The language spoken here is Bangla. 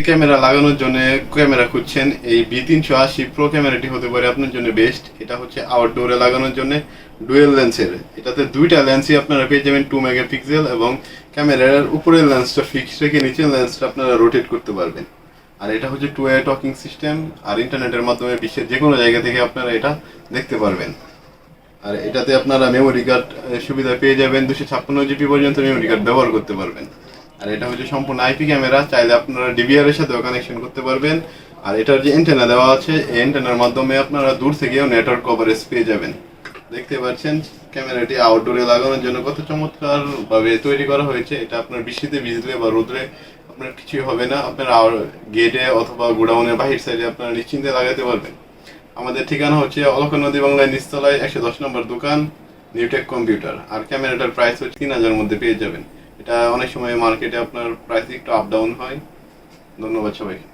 ক্যামেরা লাগানোর জন্য ক্যামেরা খুঁজছেন, এই V380 প্রো ক্যামেরাটি হতে পারে আপনার জন্য বেস্ট। এটা হচ্ছে আউটডোরে লাগানোর জন্য ডুয়েল লেন্সের। এটাতে দুইটা লেন্সই আপনারা পেয়ে যাবেন 2 মেগাপিক্সেল, এবং ক্যামেরার উপরের লেন্সটা ফিক্স রেখে নিচের লেন্সটা আপনারা রোটেট করতে পারবেন। আর এটা হচ্ছে 2 ওয়ে টকিং সিস্টেম, আর ইন্টারনেটের মাধ্যমে বিশ্বের যে কোনো জায়গা থেকে আপনারা এটা দেখতে পারবেন। আর এটাতে আপনারা মেমোরি কার্ড সুবিধা পেয়ে যাবেন, 256 জিবি পর্যন্ত মেমোরি কার্ড ব্যবহার করতে পারবেন। আর এটা হচ্ছে সম্পূর্ণ আইপি ক্যামেরা, চাইলে আপনারা ডিভিআর এর সাথেও কানেকশন করতে পারবেন। আর এটার যে অ্যান্টেনা দেওয়া আছে, এই অ্যান্টেনার মাধ্যমে আপনারা দূর থেকেও নেটওয়ার্ক কভারেজ পেয়ে যাবেন। দেখতে পাচ্ছেন ক্যামেরাটি আউটডোরে লাগানোর জন্য কত চমৎকার ভাবে তৈরি করা হয়েছে। এটা আপনার বৃষ্টিতে ভিজলে বা রোদ্রে আপনার কিছুই হবে না, আপনারা গেটে অথবা গোডাউনের বাহির সাইডে আপনারা নিশ্চিন্তে লাগাতে পারবেন। আমাদের ঠিকানা হচ্ছে অলকা নদী বাংলায় নিচতলায় 110 নম্বর দোকান, নিউটেক কম্পিউটার। আর ক্যামেরাটার প্রাইস হচ্ছে 3000 মধ্যে পেয়ে যাবেন। এটা অনেক সময় মার্কেটে আপনার প্রাইস একটু আপ ডাউন হয়। ধন্যবাদ সবাইকে।